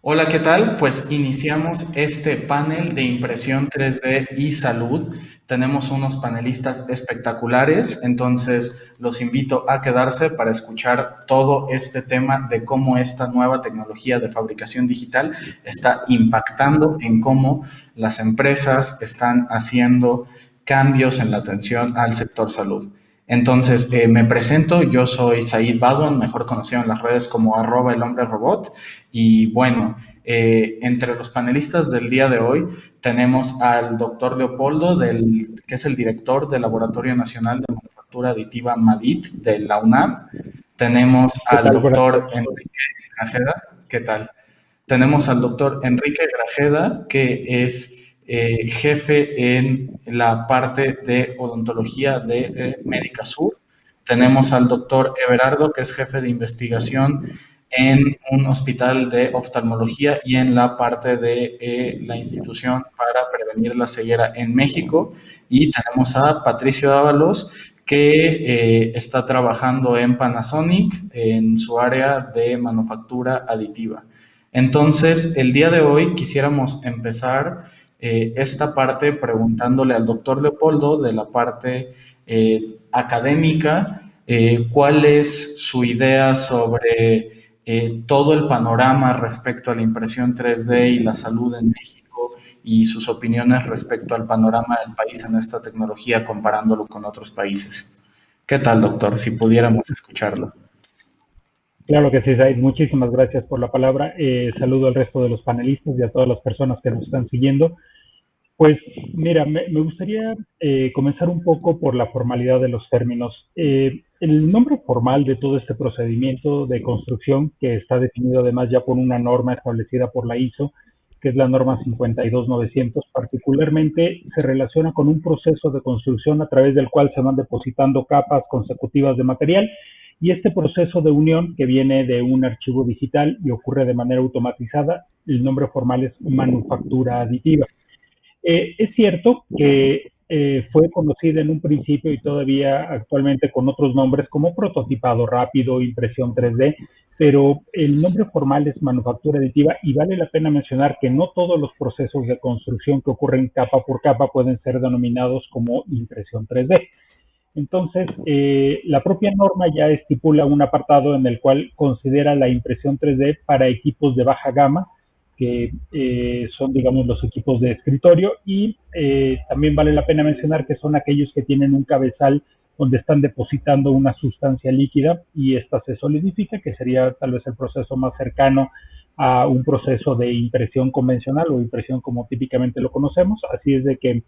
Hola, ¿qué tal? Pues iniciamos este panel de impresión 3D y salud. Tenemos unos panelistas espectaculares, entonces los invito a quedarse para escuchar todo este tema de cómo esta nueva tecnología de fabricación digital está impactando en cómo las empresas están haciendo cambios en la atención al sector salud. Entonces, me presento, yo soy Said Badwan, mejor conocido en las redes como @elhombrerobot, y bueno, entre los panelistas del día de hoy tenemos al doctor Leopoldo, que es el director del Laboratorio Nacional de Manufactura Aditiva MADIT de la UNAM. Tenemos ¿Qué al tal? Buenas doctor tardes. Enrique Grajeda, ¿qué tal? Tenemos al doctor Enrique Grajeda, que es jefe en la parte de odontología de Médica Sur. Tenemos al doctor Everardo, que es jefe de investigación en un hospital de oftalmología y en la parte de la institución para prevenir la ceguera en México. Y tenemos a Patricio Dávalos, que está trabajando en Panasonic en su área de manufactura aditiva. Entonces, el día de hoy quisiéramos empezar esta parte preguntándole al doctor Leopoldo de la parte académica, cuál es su idea sobre todo el panorama respecto a la impresión 3D y la salud en México y sus opiniones respecto al panorama del país en esta tecnología comparándolo con otros países. ¿Qué tal, doctor? Si pudiéramos escucharlo. Claro que sí, Said. Muchísimas gracias por la palabra. Saludo al resto de los panelistas y a todas las personas que nos están siguiendo. Pues mira, me gustaría comenzar un poco por la formalidad de los términos. El nombre formal de todo este procedimiento de construcción, que está definido además ya por una norma establecida por la ISO, que es la norma 52900, particularmente se relaciona con un proceso de construcción a través del cual se van depositando capas consecutivas de material, y este proceso de unión, que viene de un archivo digital y ocurre de manera automatizada, el nombre formal es manufactura aditiva. Es cierto que fue conocida en un principio y todavía actualmente con otros nombres como prototipado rápido, impresión 3D, pero el nombre formal es manufactura aditiva, y vale la pena mencionar que no todos los procesos de construcción que ocurren capa por capa pueden ser denominados como impresión 3D. Entonces, la propia norma ya estipula un apartado en el cual considera la impresión 3D para equipos de baja gama, que son, digamos, los equipos de escritorio, y también vale la pena mencionar que son aquellos que tienen un cabezal donde están depositando una sustancia líquida y esta se solidifica, que sería tal vez el proceso más cercano a un proceso de impresión convencional o impresión como típicamente lo conocemos. Así es de que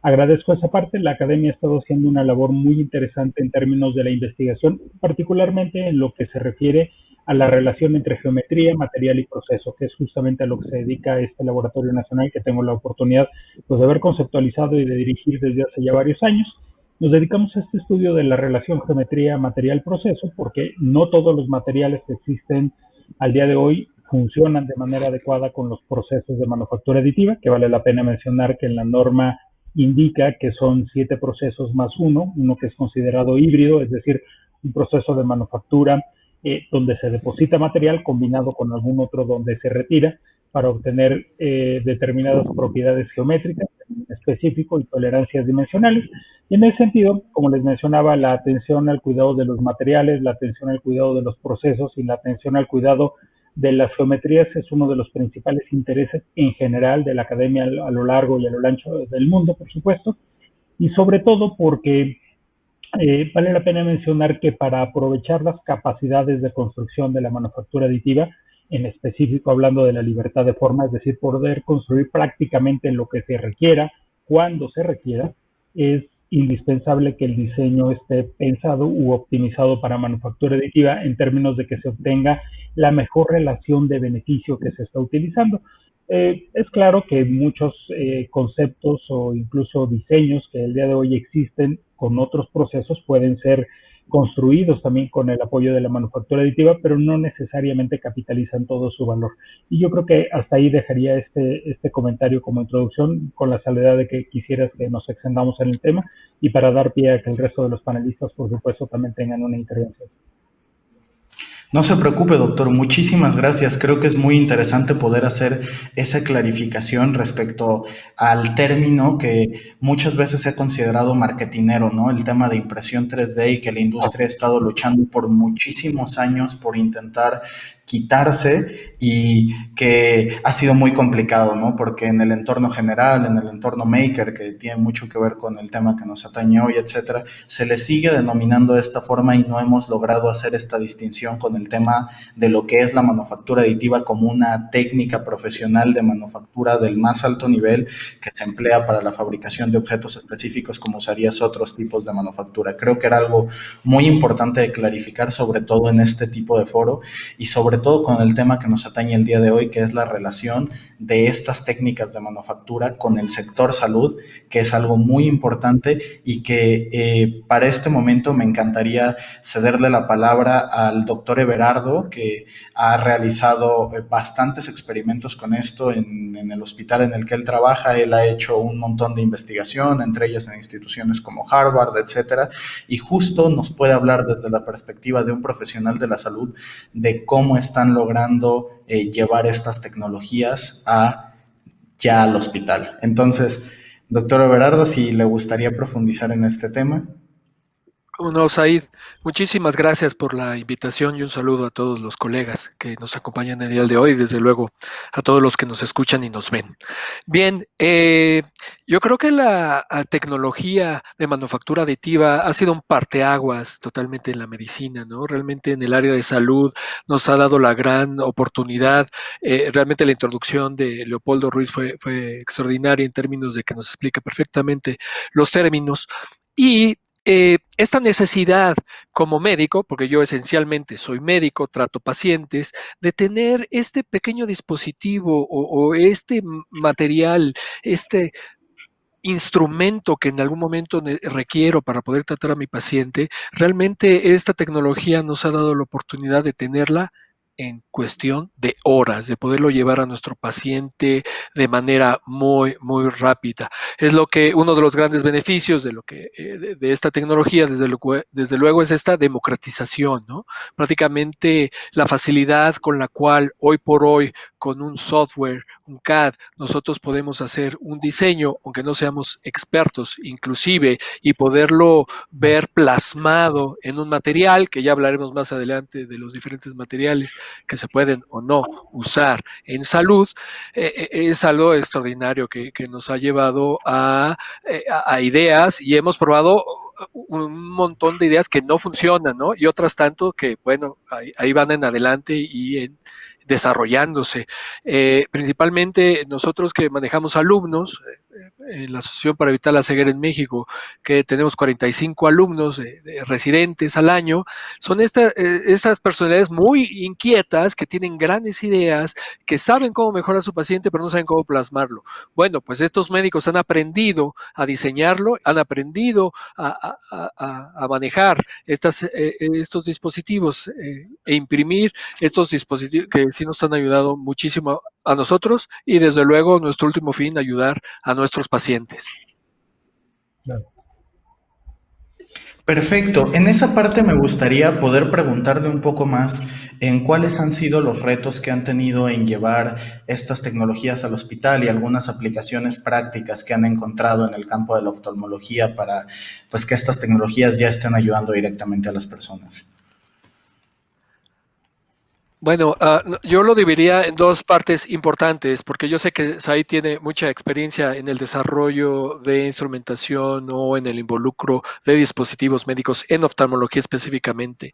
agradezco esa parte. La academia ha estado haciendo una labor muy interesante en términos de la investigación, particularmente en lo que se refiere a la relación entre geometría, material y proceso, que es justamente a lo que se dedica este laboratorio nacional que tengo la oportunidad, pues, de haber conceptualizado y de dirigir desde hace ya varios años. Nos dedicamos a este estudio de la relación geometría, material, proceso, porque no todos los materiales que existen al día de hoy funcionan de manera adecuada con los procesos de manufactura aditiva, que vale la pena mencionar que en la norma indica que son 7 procesos más uno que es considerado híbrido, es decir, un proceso de manufactura donde se deposita material combinado con algún otro donde se retira para obtener determinadas propiedades geométricas en específico y tolerancias dimensionales. Y en ese sentido, como les mencionaba, la atención al cuidado de los materiales, la atención al cuidado de los procesos y la atención al cuidado de las geometrías es uno de los principales intereses en general de la academia a lo largo y a lo ancho del mundo, por supuesto, y sobre todo porque vale la pena mencionar que para aprovechar las capacidades de construcción de la manufactura aditiva, en específico hablando de la libertad de forma, es decir, poder construir prácticamente lo que se requiera, cuando se requiera, es indispensable que el diseño esté pensado u optimizado para manufactura aditiva en términos de que se obtenga la mejor relación de beneficio que se está utilizando. Es claro que muchos conceptos o incluso diseños que el día de hoy existen con otros procesos pueden ser construidos también con el apoyo de la manufactura aditiva, pero no necesariamente capitalizan todo su valor. Y yo creo que hasta ahí dejaría este comentario como introducción, con la salvedad de que quisieras que nos extendamos en el tema y para dar pie a que el resto de los panelistas, por supuesto, también tengan una intervención. No se preocupe, doctor. Muchísimas gracias. Creo que es muy interesante poder hacer esa clarificación respecto al término que muchas veces se ha considerado marketinero, ¿no? El tema de impresión 3D y que la industria ha estado luchando por muchísimos años por intentar quitarse y que ha sido muy complicado, ¿no? Porque en el entorno general, en el entorno maker, que tiene mucho que ver con el tema que nos atañe hoy, etcétera, se le sigue denominando de esta forma y no hemos logrado hacer esta distinción con el tema de lo que es la manufactura aditiva como una técnica profesional de manufactura del más alto nivel que se emplea para la fabricación de objetos específicos como usarías otros tipos de manufactura. Creo que era algo muy importante de clarificar, sobre todo en este tipo de foro y sobre todo con el tema que nos atañe el día de hoy, que es la relación de estas técnicas de manufactura con el sector salud, que es algo muy importante y que para este momento me encantaría cederle la palabra al doctor Everardo, que ha realizado bastantes experimentos con esto en el hospital en el que él trabaja. Él ha hecho un montón de investigación, entre ellas en instituciones como Harvard, etcétera, y justo nos puede hablar desde la perspectiva de un profesional de la salud de cómo están logrando llevar estas tecnologías ya al hospital. Entonces, doctor Everardo, si le gustaría profundizar en este tema. Cómo no, Said, muchísimas gracias por la invitación y un saludo a todos los colegas que nos acompañan el día de hoy y desde luego a todos los que nos escuchan y nos ven. Bien, yo creo que la tecnología de manufactura aditiva ha sido un parteaguas totalmente en la medicina, ¿no? Realmente en el área de salud nos ha dado la gran oportunidad. Realmente la introducción de Leopoldo Ruiz fue extraordinaria en términos de que nos explica perfectamente los términos. Y esta necesidad como médico, porque yo esencialmente soy médico, trato pacientes, de tener este pequeño dispositivo o este material, este instrumento que en algún momento requiero para poder tratar a mi paciente, realmente esta tecnología nos ha dado la oportunidad de tenerla en cuestión de horas, de poderlo llevar a nuestro paciente de manera muy, muy rápida. Es lo que uno de los grandes beneficios de lo que de esta tecnología, desde luego, es esta democratización, ¿no? Prácticamente la facilidad con la cual hoy por hoy, con un software, un CAD, nosotros podemos hacer un diseño, aunque no seamos expertos, inclusive, y poderlo ver plasmado en un material, que ya hablaremos más adelante de los diferentes materiales que se pueden o no usar en salud, es algo extraordinario que nos ha llevado a ideas y hemos probado un montón de ideas que no funcionan, ¿no? Y otras tanto que, bueno, ahí van en adelante y desarrollándose. Principalmente nosotros que manejamos alumnos, en la Asociación para Evitar la Ceguera en México, que tenemos 45 alumnos residentes al año, son estas personalidades muy inquietas que tienen grandes ideas, que saben cómo mejorar a su paciente, pero no saben cómo plasmarlo. Bueno, pues estos médicos han aprendido a diseñarlo, han aprendido a manejar estos dispositivos e imprimir estos dispositivos que sí nos han ayudado muchísimo a nosotros y desde luego nuestro último fin, ayudar a nuestros pacientes. Claro. Perfecto. En esa parte me gustaría poder preguntarle un poco más en cuáles han sido los retos que han tenido en llevar estas tecnologías al hospital y algunas aplicaciones prácticas que han encontrado en el campo de la oftalmología para pues que estas tecnologías ya estén ayudando directamente a las personas. Bueno, yo lo dividiría en dos partes importantes, porque yo sé que Said tiene mucha experiencia en el desarrollo de instrumentación o en el involucro de dispositivos médicos en oftalmología específicamente.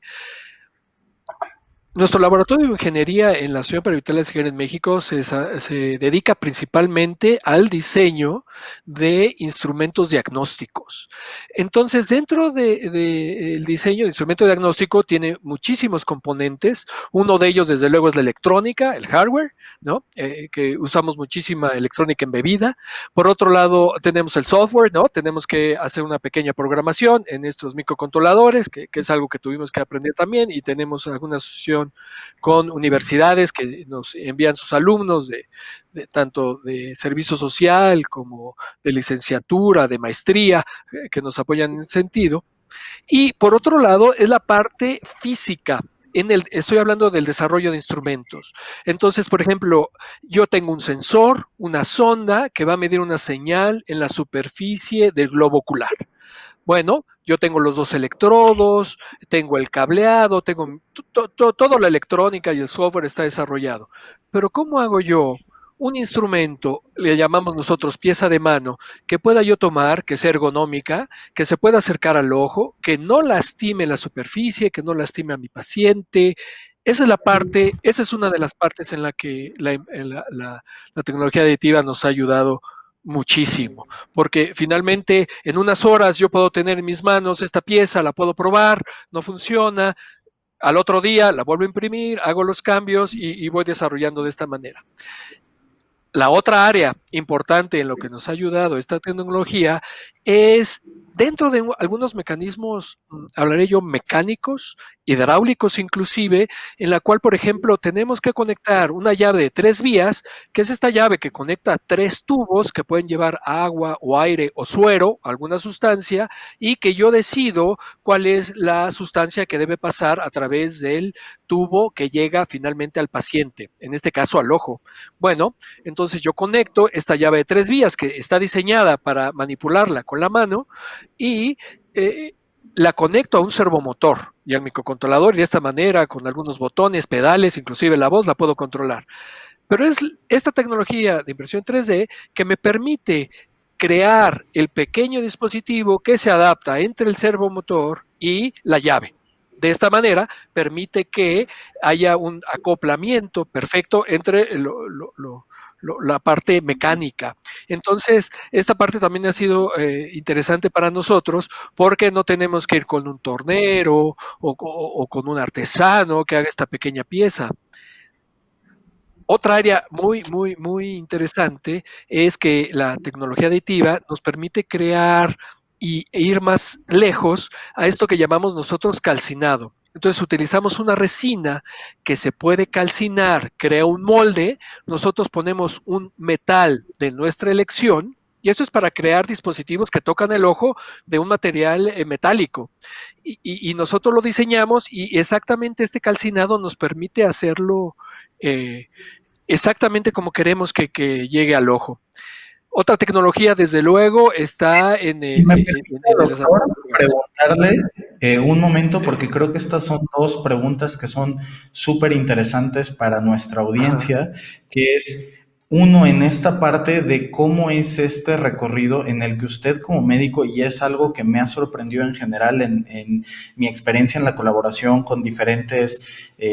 Nuestro laboratorio de ingeniería en la Asociación para Evitar la Ceguera en México se dedica principalmente al diseño de instrumentos diagnósticos. Entonces, dentro del diseño de instrumento diagnóstico tiene muchísimos componentes. Uno de ellos, desde luego, es la electrónica, el hardware, ¿no? Que usamos muchísima electrónica embebida. Por otro lado, tenemos el software, ¿no? Tenemos que hacer una pequeña programación en estos microcontroladores, que es algo que tuvimos que aprender también, y tenemos alguna asociación con universidades que nos envían sus alumnos tanto de servicio social como de licenciatura, de maestría, que nos apoyan en ese sentido. Y por otro lado, es la parte física. estoy hablando del desarrollo de instrumentos. Entonces, por ejemplo, yo tengo un sensor, una sonda que va a medir una señal en la superficie del globo ocular. Bueno, yo tengo los dos electrodos, tengo el cableado, tengo toda la electrónica y el software está desarrollado. Pero ¿cómo hago yo un instrumento, le llamamos nosotros pieza de mano, que pueda yo tomar, que sea ergonómica, que se pueda acercar al ojo, que no lastime la superficie, que no lastime a mi paciente? Esa es la parte, esa es una de las partes en la que la tecnología aditiva nos ha ayudado muchísimo, porque finalmente en unas horas yo puedo tener en mis manos esta pieza, la puedo probar, no funciona, al otro día la vuelvo a imprimir, hago los cambios y voy desarrollando de esta manera. La otra área importante en lo que nos ha ayudado esta tecnología es dentro de algunos mecanismos, hablaré yo, mecánicos, hidráulicos inclusive, en la cual, por ejemplo, tenemos que conectar una llave de 3 vías, que es esta llave que conecta 3 tubos que pueden llevar agua o aire o suero, alguna sustancia, y que yo decido cuál es la sustancia que debe pasar a través del tubo que llega finalmente al paciente, en este caso al ojo. Bueno, entonces yo conecto esta llave de 3 vías que está diseñada para manipularla con la mano y la conecto a un servomotor y al microcontrolador y de esta manera con algunos botones, pedales, inclusive la voz la puedo controlar. Pero es esta tecnología de impresión 3D que me permite crear el pequeño dispositivo que se adapta entre el servomotor y la llave. De esta manera permite que haya un acoplamiento perfecto entre la parte mecánica. Entonces, esta parte también ha sido interesante para nosotros porque no tenemos que ir con un tornero o con un artesano que haga esta pequeña pieza. Otra área muy interesante es que la tecnología aditiva nos permite crear e ir más lejos a esto que llamamos nosotros calcinado. Entonces utilizamos una resina que se puede calcinar, crea un molde, nosotros ponemos un metal de nuestra elección, y esto es para crear dispositivos que tocan el ojo de un material metálico. Y nosotros lo diseñamos y exactamente este calcinado nos permite hacerlo exactamente como queremos que llegue al ojo. Otra tecnología, desde luego, está en Si el, me en permite, el doctor, desarrollo. preguntarle un momento, porque creo que estas son dos preguntas que son súper interesantes para nuestra Ajá. audiencia, que es uno en esta parte de cómo es este recorrido en el que usted como médico, y es algo que me ha sorprendido en general en mi experiencia en la colaboración con diferentes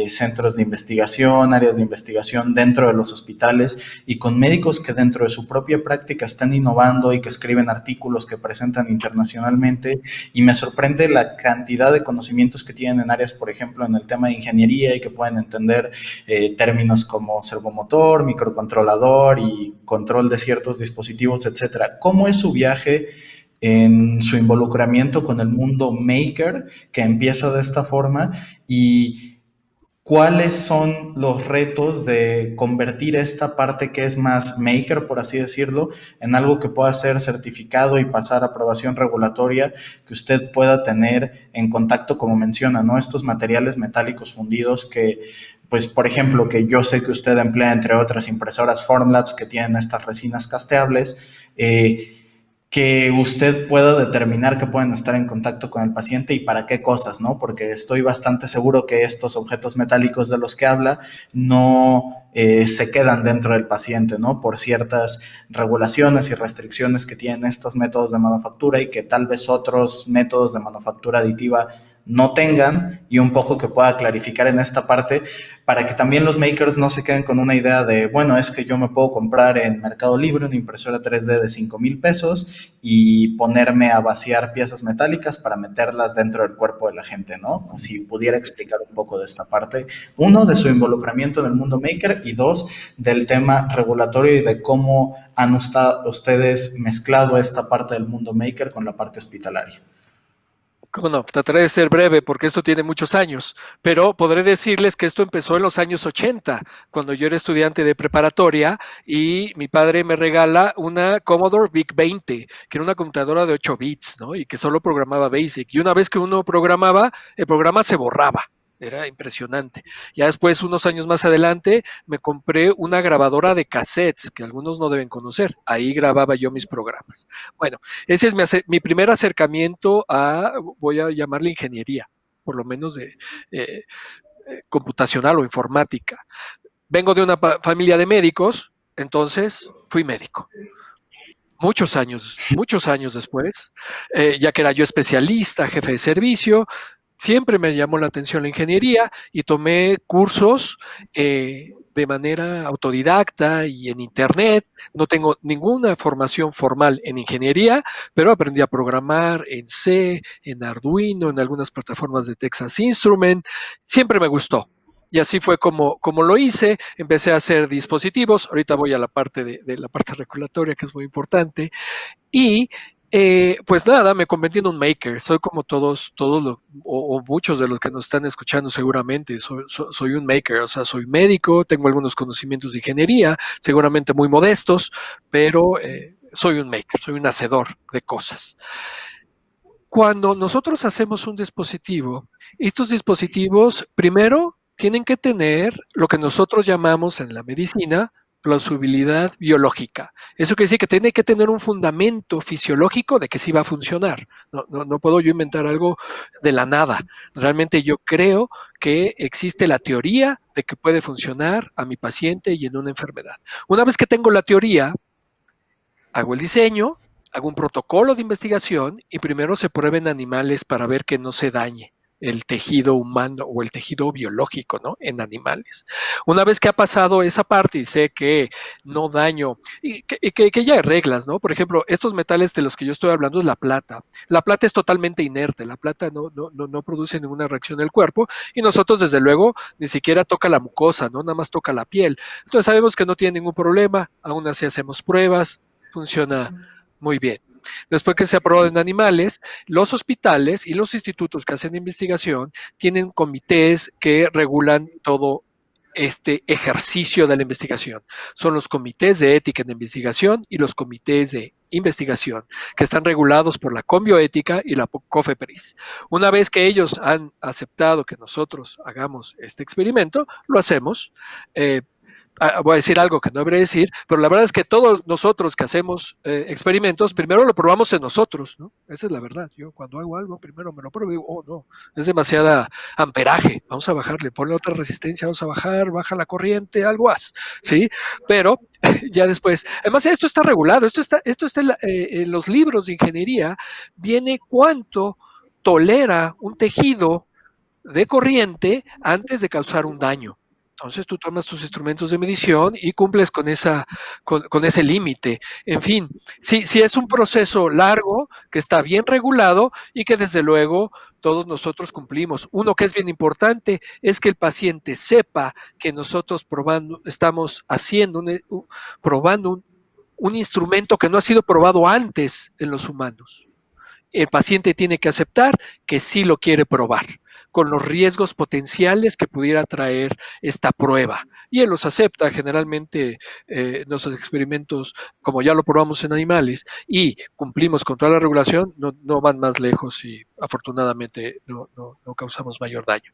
centros de investigación, áreas de investigación dentro de los hospitales y con médicos que dentro de su propia práctica están innovando y que escriben artículos que presentan internacionalmente, y me sorprende la cantidad de conocimientos que tienen en áreas, por ejemplo, en el tema de ingeniería y que pueden entender términos como servomotor, microcontrolador y control de ciertos dispositivos, etcétera. ¿Cómo es su viaje en su involucramiento con el mundo maker que empieza de esta forma y cuáles son los retos de convertir esta parte que es más maker, por así decirlo, en algo que pueda ser certificado y pasar a aprobación regulatoria, que usted pueda tener en contacto, como menciona, ¿no? Estos materiales metálicos fundidos que, pues, por ejemplo, que yo sé que usted emplea, entre otras, impresoras Formlabs que tienen estas resinas casteables, que usted pueda determinar que pueden estar en contacto con el paciente y para qué cosas, ¿no? Porque estoy bastante seguro que estos objetos metálicos de los que habla no se quedan dentro del paciente, ¿no? Por ciertas regulaciones y restricciones que tienen estos métodos de manufactura y que tal vez otros métodos de manufactura aditiva no tengan, y un poco que pueda clarificar en esta parte para que también los makers no se queden con una idea de, bueno, es que yo me puedo comprar en Mercado Libre una impresora 3D de 5,000 pesos y ponerme a vaciar piezas metálicas para meterlas dentro del cuerpo de la gente, ¿no? Si pudiera explicar un poco de esta parte, uno, de su involucramiento en el mundo maker, y dos, del tema regulatorio y de cómo han ustedes mezclado esta parte del mundo maker con la parte hospitalaria. ¿Cómo no? Trataré de ser breve porque esto tiene muchos años, pero podré decirles que esto empezó en los años 80, cuando yo era estudiante de preparatoria y mi padre me regala una Commodore VIC-20, que era una computadora de 8 bits, ¿no? Y que solo programaba BASIC. Y una vez que uno programaba, el programa se borraba. Era impresionante. Ya después, unos años más adelante, me compré una grabadora de cassettes que algunos no deben conocer. Ahí grababa yo mis programas. Bueno, ese es mi primer acercamiento a, voy a llamarle ingeniería, por lo menos de computacional o informática. Vengo de una familia de médicos, entonces fui médico. Muchos años después, ya que era yo especialista, jefe de servicio, siempre me llamó la atención la ingeniería y tomé cursos de manera autodidacta y en internet. No tengo ninguna formación formal en ingeniería, pero aprendí a programar en C, en Arduino, en algunas plataformas de Texas Instrument. Siempre me gustó. Y así fue como lo hice. Empecé a hacer dispositivos. Ahorita voy a la parte de la parte regulatoria, que es muy importante. Y pues nada, me convertí en un maker. Soy como o muchos de los que nos están escuchando seguramente. Soy un maker, o sea, soy médico, tengo algunos conocimientos de ingeniería, seguramente muy modestos, pero soy un maker, soy un hacedor de cosas. Cuando nosotros hacemos un dispositivo, estos dispositivos primero tienen que tener lo que nosotros llamamos en la medicina plausibilidad biológica. Eso quiere decir que tiene que tener un fundamento fisiológico de que sí va a funcionar. No puedo yo inventar algo de la nada. Realmente yo creo que existe la teoría de que puede funcionar a mi paciente y en una enfermedad. Una vez que tengo la teoría, hago el diseño, hago un protocolo de investigación y primero se prueben animales para ver que no se dañe el tejido humano o el tejido biológico, ¿no? En animales. Una vez que ha pasado esa parte y sé que no daño, y que ya hay reglas, ¿no? Por ejemplo, estos metales de los que yo estoy hablando es la plata. La plata es totalmente inerte, la plata no produce ninguna reacción en el cuerpo y nosotros, desde luego, ni siquiera toca la mucosa, ¿no? Nada más toca la piel. Entonces sabemos que no tiene ningún problema, aún así hacemos pruebas, funciona muy bien. Después que se ha probado en animales, los hospitales y los institutos que hacen investigación tienen comités que regulan todo este ejercicio de la investigación. Son los comités de ética en investigación y los comités de investigación, que están regulados por la Conbioética y la COFEPRIS. Una vez que ellos han aceptado que nosotros hagamos este experimento, lo hacemos. Voy a decir algo que no debería decir, pero la verdad es que todos nosotros que hacemos experimentos, primero lo probamos en nosotros, ¿no? Esa es la verdad. Yo cuando hago algo, primero me lo pruebo y digo, oh, no, es demasiada amperaje, vamos a bajarle, ponle otra resistencia, vamos a baja la corriente, algo más, ¿sí? Pero ya después, además esto está regulado, esto está en los libros de ingeniería, viene cuánto tolera un tejido de corriente antes de causar un daño. Entonces tú tomas tus instrumentos de medición y cumples con ese límite. En fin, sí es un proceso largo que está bien regulado y que desde luego todos nosotros cumplimos. Uno que es bien importante es que el paciente sepa que nosotros estamos probando un instrumento que no ha sido probado antes en los humanos. El paciente tiene que aceptar que sí lo quiere probar, con los riesgos potenciales que pudiera traer esta prueba. Y él los acepta. Generalmente nuestros experimentos, como ya lo probamos en animales y cumplimos con toda la regulación, no van más lejos y afortunadamente no causamos mayor daño.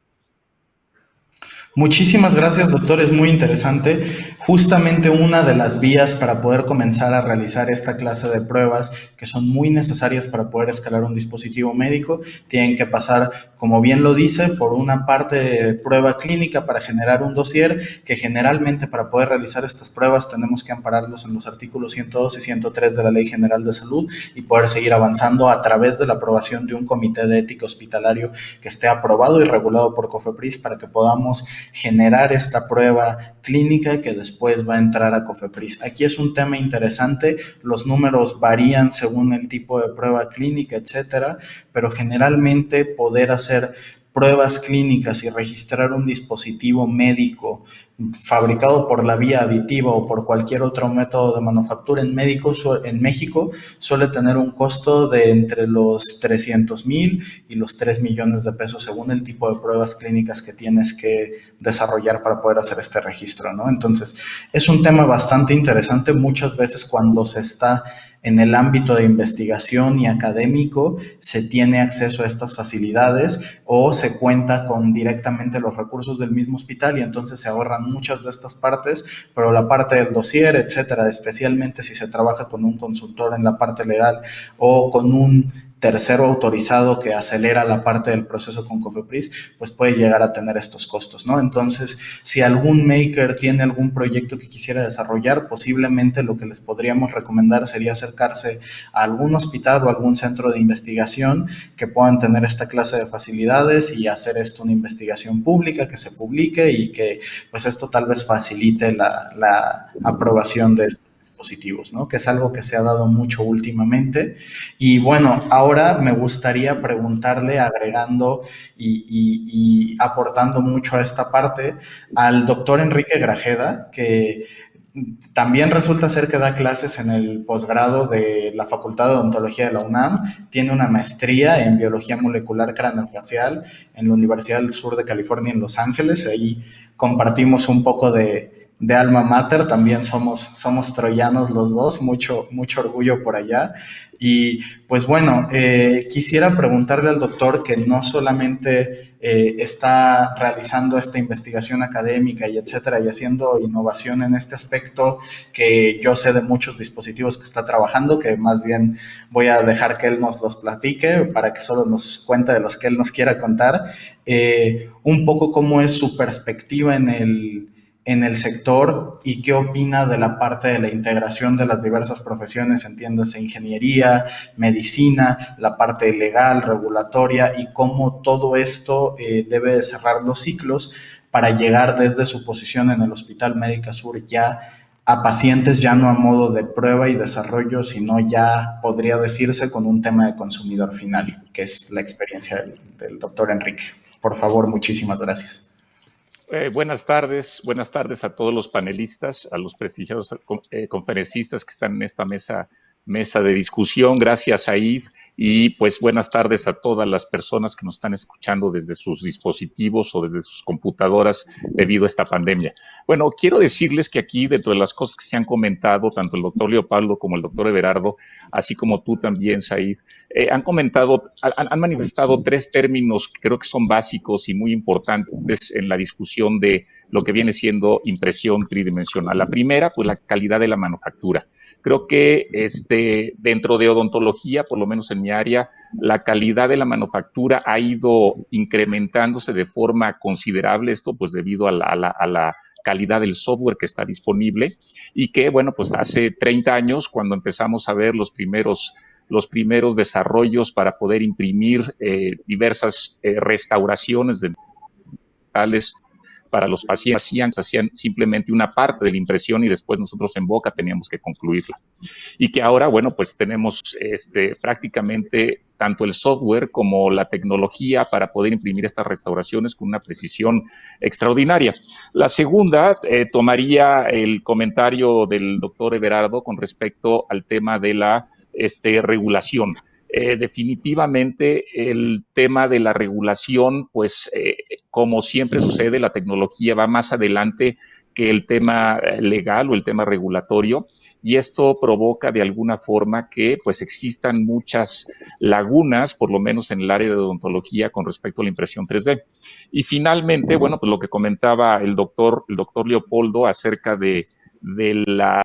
Muchísimas gracias, doctor. Es muy interesante. Justamente una de las vías para poder comenzar a realizar esta clase de pruebas que son muy necesarias para poder escalar un dispositivo médico, tienen que pasar, como bien lo dice, por una parte de prueba clínica para generar un dossier, que generalmente para poder realizar estas pruebas tenemos que ampararlos en los artículos 102 y 103 de la Ley General de Salud y poder seguir avanzando a través de la aprobación de un comité de ética hospitalario que esté aprobado y regulado por COFEPRIS para que podamos generar esta prueba clínica que después va a entrar a COFEPRIS. Aquí es un tema interesante, los números varían según el tipo de prueba clínica, etcétera, pero generalmente poder hacer pruebas clínicas y registrar un dispositivo médico fabricado por la vía aditiva o por cualquier otro método de manufactura en México suele tener un costo de entre los 300,000 y los 3 millones de pesos según el tipo de pruebas clínicas que tienes que desarrollar para poder hacer este registro, ¿no? Entonces, es un tema bastante interesante. Muchas veces cuando se está en el ámbito de investigación y académico se tiene acceso a estas facilidades o se cuenta con directamente los recursos del mismo hospital y entonces se ahorran muchas de estas partes, pero la parte del dossier, etcétera, especialmente si se trabaja con un consultor en la parte legal o con un tercero autorizado que acelera la parte del proceso con Cofepris, pues puede llegar a tener estos costos, ¿no? Entonces, si algún maker tiene algún proyecto que quisiera desarrollar, posiblemente lo que les podríamos recomendar sería acercarse a algún hospital o algún centro de investigación que puedan tener esta clase de facilidades y hacer esto una investigación pública, que se publique y que pues esto tal vez facilite la aprobación de esto dispositivos, ¿no? Que es algo que se ha dado mucho últimamente. Y bueno, ahora me gustaría preguntarle, agregando y aportando mucho a esta parte, al doctor Enrique Grajeda, que también resulta ser que da clases en el posgrado de la Facultad de Odontología de la UNAM, tiene una maestría en Biología Molecular Craneofacial en la Universidad del Sur de California en Los Ángeles. Ahí compartimos un poco de alma mater, también somos troyanos los dos, mucho orgullo por allá. Y pues bueno, quisiera preguntarle al doctor que no solamente está realizando esta investigación académica y etcétera, y haciendo innovación en este aspecto, que yo sé de muchos dispositivos que está trabajando, que más bien voy a dejar que él nos los platique para que solo nos cuente de los que él nos quiera contar, un poco cómo es su perspectiva en el sector y qué opina de la parte de la integración de las diversas profesiones, entiéndase ingeniería, medicina, la parte legal, regulatoria y cómo todo esto debe de cerrar los ciclos para llegar desde su posición en el Hospital Médica Sur ya a pacientes ya no a modo de prueba y desarrollo, sino ya podría decirse con un tema de consumidor final, que es la experiencia del doctor Enrique. Por favor, muchísimas gracias. Buenas tardes a todos los panelistas, a los prestigiosos conferencistas que están en esta mesa de discusión. Gracias, Said, y pues buenas tardes a todas las personas que nos están escuchando desde sus dispositivos o desde sus computadoras debido a esta pandemia. Bueno, quiero decirles que aquí, dentro de las cosas que se han comentado, tanto el doctor Leopoldo como el doctor Everardo, así como tú también, Said, han manifestado tres términos que creo que son básicos y muy importantes en la discusión de lo que viene siendo impresión tridimensional. La primera, pues la calidad de la manufactura. Creo que dentro de odontología, por lo menos en mi área, la calidad de la manufactura ha ido incrementándose de forma considerable, esto pues debido a la calidad del software que está disponible y que, bueno, pues hace 30 años, cuando empezamos a ver los primeros desarrollos para poder imprimir diversas restauraciones dentales para los pacientes, hacían simplemente una parte de la impresión y después nosotros en Boca teníamos que concluirla. Y que ahora, bueno, pues tenemos prácticamente tanto el software como la tecnología para poder imprimir estas restauraciones con una precisión extraordinaria. La segunda, tomaría el comentario del doctor Everardo con respecto al tema de la regulación. Definitivamente el tema de la regulación, pues como siempre sucede, la tecnología va más adelante que el tema legal o el tema regulatorio, y esto provoca de alguna forma que pues existan muchas lagunas, por lo menos en el área de odontología, con respecto a la impresión 3D. Y finalmente, bueno, pues lo que comentaba el doctor Leopoldo acerca de la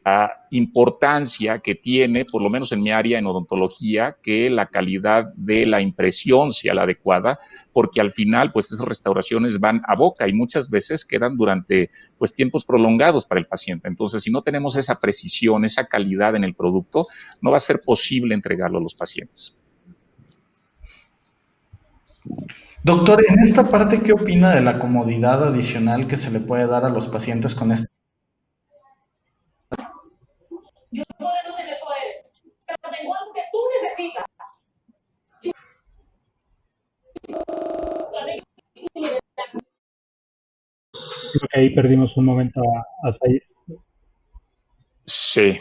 importancia que tiene, por lo menos en mi área en odontología, que la calidad de la impresión sea la adecuada, porque al final, pues esas restauraciones van a boca y muchas veces quedan durante, pues, tiempos prolongados para el paciente. Entonces, si no tenemos esa precisión, esa calidad en el producto, no va a ser posible entregarlo a los pacientes. Doctor, en esta parte, ¿qué opina de la comodidad adicional que se le puede dar a los pacientes con este? Yo puedo no tener poderes, pero tengo algo que tú necesitas. Sí. Creo que ahí perdimos un momento a Said. Sí.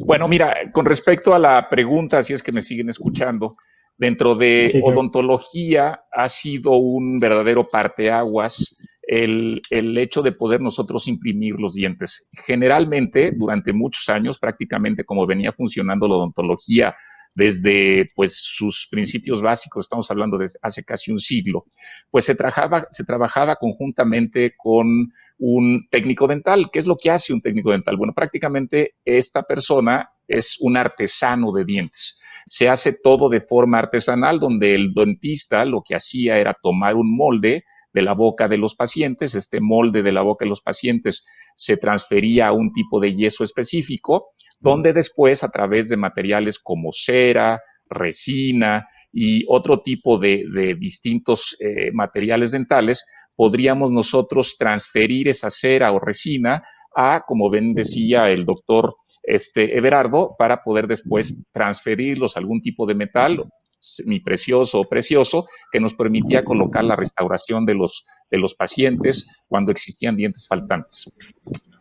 Bueno, mira, con respecto a la pregunta, si es que me siguen escuchando, dentro de odontología ha sido un verdadero parteaguas el hecho de poder nosotros imprimir los dientes. Generalmente, durante muchos años, prácticamente como venía funcionando la odontología desde pues, sus principios básicos, estamos hablando de hace casi un siglo, pues se trabajaba conjuntamente con un técnico dental. ¿Qué es lo que hace un técnico dental? Bueno, prácticamente esta persona es un artesano de dientes. Se hace todo de forma artesanal, donde el dentista lo que hacía era tomar un molde de la boca de los pacientes. Este molde de la boca de los pacientes se transfería a un tipo de yeso específico, donde después, a través de materiales como cera, resina y otro tipo de distintos materiales dentales, podríamos nosotros transferir esa cera o resina a, como bien decía el doctor Everardo, para poder después transferirlos a algún tipo de metal semiprecioso o precioso que nos permitía colocar la restauración de los pacientes cuando existían dientes faltantes.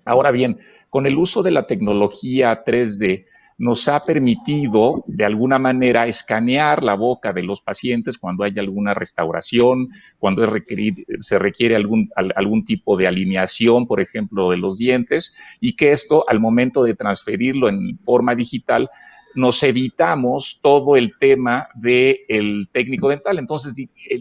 Ahora bien, con el uso de la tecnología 3D, nos ha permitido de alguna manera escanear la boca de los pacientes cuando hay alguna restauración, cuando se requiere algún tipo de alineación, por ejemplo, de los dientes, y que esto, al momento de transferirlo en forma digital, nos evitamos todo el tema del técnico dental. Entonces,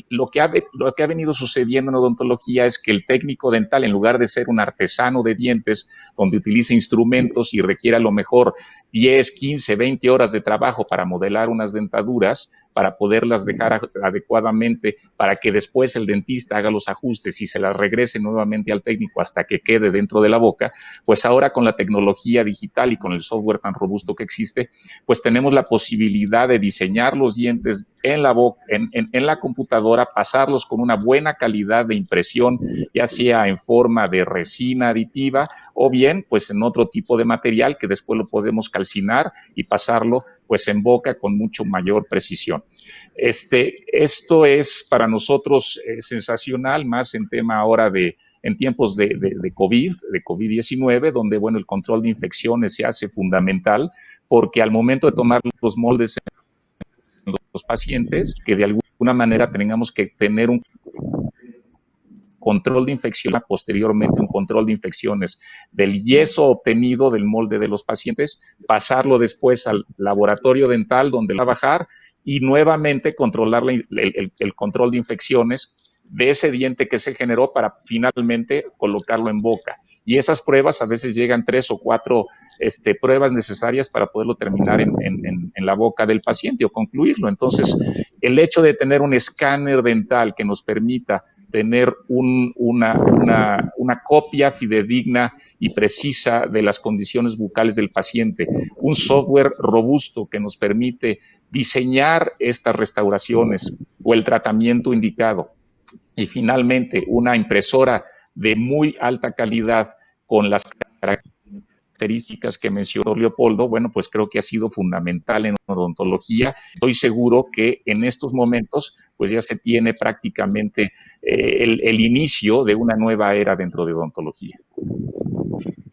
lo que ha venido sucediendo en odontología es que el técnico dental, en lugar de ser un artesano de dientes, donde utiliza instrumentos y requiere a lo mejor 10, 15, 20 horas de trabajo para modelar unas dentaduras, para poderlas dejar adecuadamente, para que después el dentista haga los ajustes y se las regrese nuevamente al técnico hasta que quede dentro de la boca, pues ahora con la tecnología digital y con el software tan robusto que existe, pues tenemos la posibilidad de diseñar los dientes en la boca, en la computadora, pasarlos con una buena calidad de impresión, ya sea en forma de resina aditiva o bien pues en otro tipo de material que después lo podemos calcinar y pasarlo pues en boca con mucho mayor precisión. Esto es para nosotros sensacional, más en tema ahora en tiempos de COVID-19, donde, bueno, el control de infecciones se hace fundamental, porque al momento de tomar los moldes en los pacientes, que de alguna manera tengamos que tener un control de infección, posteriormente un control de infecciones del yeso obtenido del molde de los pacientes, pasarlo después al laboratorio dental donde va a bajar y nuevamente controlar el control de infecciones de ese diente que se generó para finalmente colocarlo en boca. Y esas pruebas a veces llegan 3 o 4 pruebas necesarias para poderlo terminar en la boca del paciente o concluirlo. Entonces, el hecho de tener un escáner dental que nos permita tener una copia fidedigna y precisa de las condiciones bucales del paciente, un software robusto que nos permite diseñar estas restauraciones o el tratamiento indicado, y finalmente una impresora de muy alta calidad con las características que mencionó Leopoldo, bueno, pues creo que ha sido fundamental en odontología. Estoy seguro que en estos momentos, pues ya se tiene prácticamente el inicio de una nueva era dentro de odontología.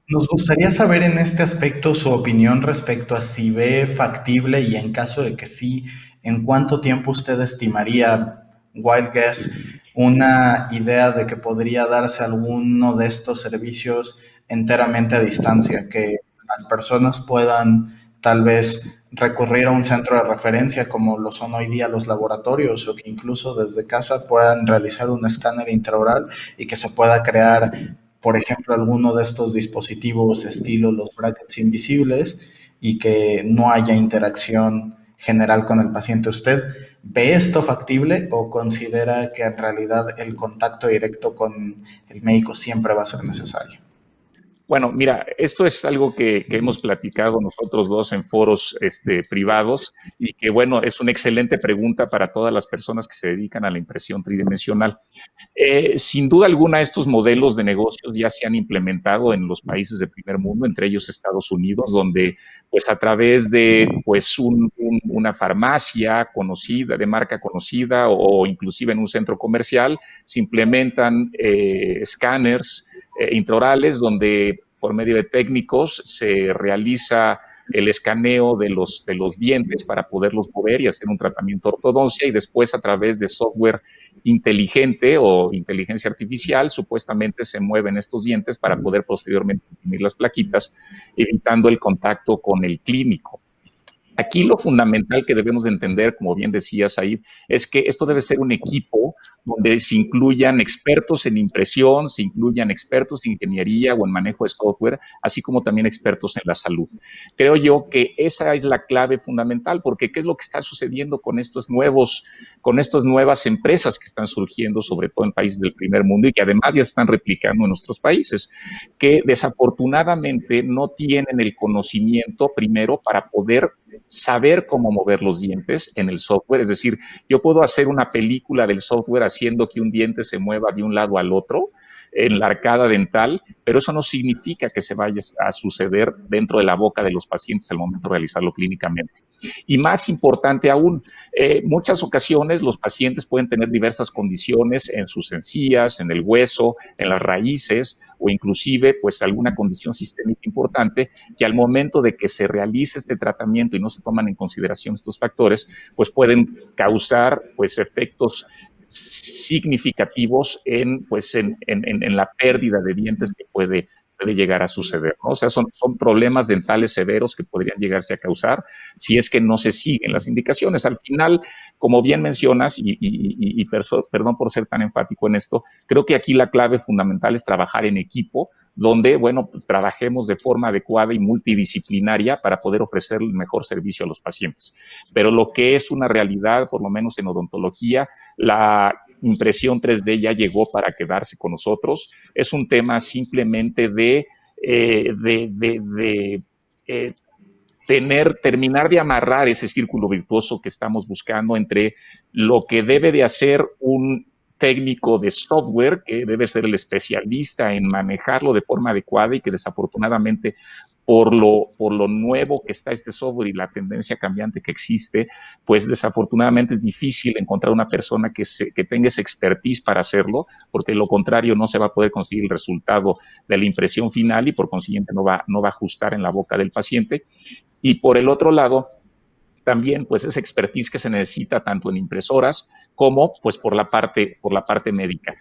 Nos gustaría saber en este aspecto su opinión respecto a si ve factible y en caso de que sí, en cuánto tiempo usted estimaría, wild guess, una idea de que podría darse alguno de estos servicios enteramente a distancia, que las personas puedan tal vez recurrir a un centro de referencia como lo son hoy día los laboratorios o que incluso desde casa puedan realizar un escáner intraoral y que se pueda crear, por ejemplo, alguno de estos dispositivos estilo los brackets invisibles y que no haya interacción general con el paciente. ¿Usted ve esto factible o considera que en realidad el contacto directo con el médico siempre va a ser necesario? Bueno, mira, esto es algo que hemos platicado nosotros dos en foros privados y que, bueno, es una excelente pregunta para todas las personas que se dedican a la impresión tridimensional. Sin duda alguna, estos modelos de negocios ya se han implementado en los países de primer mundo, entre ellos Estados Unidos, donde pues a través de pues una farmacia conocida, de marca conocida o inclusive en un centro comercial, se implementan escáneres intraorales donde por medio de técnicos se realiza el escaneo de los dientes para poderlos mover y hacer un tratamiento de ortodoncia, y después a través de software inteligente o inteligencia artificial supuestamente se mueven estos dientes para poder posteriormente imprimir las plaquitas, evitando el contacto con el clínico. Aquí lo fundamental que debemos de entender, como bien decía Said, es que esto debe ser un equipo donde se incluyan expertos en impresión, se incluyan expertos en ingeniería o en manejo de software, así como también expertos en la salud. Creo yo que esa es la clave fundamental, porque ¿qué es lo que está sucediendo con estas nuevas empresas que están surgiendo, sobre todo en países del primer mundo y que además ya se están replicando en nuestros países? Que desafortunadamente no tienen el conocimiento primero para poder saber cómo mover los dientes en el software. Es decir, yo puedo hacer una película del software haciendo que un diente se mueva de un lado al otro en la arcada dental, pero eso no significa que se vaya a suceder dentro de la boca de los pacientes al momento de realizarlo clínicamente. Y más importante aún, muchas ocasiones los pacientes pueden tener diversas condiciones en sus encías, en el hueso, en las raíces, o inclusive pues alguna condición sistémica importante, que al momento de que se realice este tratamiento y no se toman en consideración estos factores, pues pueden causar pues efectos significativos en la pérdida de dientes que puede llegar a suceder, ¿no? O sea, son problemas dentales severos que podrían llegarse a causar si es que no se siguen las indicaciones. Al final, como bien mencionas, perdón por ser tan enfático en esto, creo que aquí la clave fundamental es trabajar en equipo, donde, bueno, pues trabajemos de forma adecuada y multidisciplinaria para poder ofrecer el mejor servicio a los pacientes. Pero lo que es una realidad, por lo menos en odontología, la impresión 3D ya llegó para quedarse con nosotros. Es un tema simplemente de terminar de amarrar ese círculo virtuoso que estamos buscando entre lo que debe de hacer un técnico de software, que debe ser el especialista en manejarlo de forma adecuada, y que desafortunadamente por lo nuevo que está este software y la tendencia cambiante que existe, pues desafortunadamente es difícil encontrar una persona que tenga esa expertise para hacerlo, porque de lo contrario no se va a poder conseguir el resultado de la impresión final y por consiguiente no va a ajustar en la boca del paciente. Y por el otro lado, también pues esa expertise que se necesita tanto en impresoras como pues por la parte médica.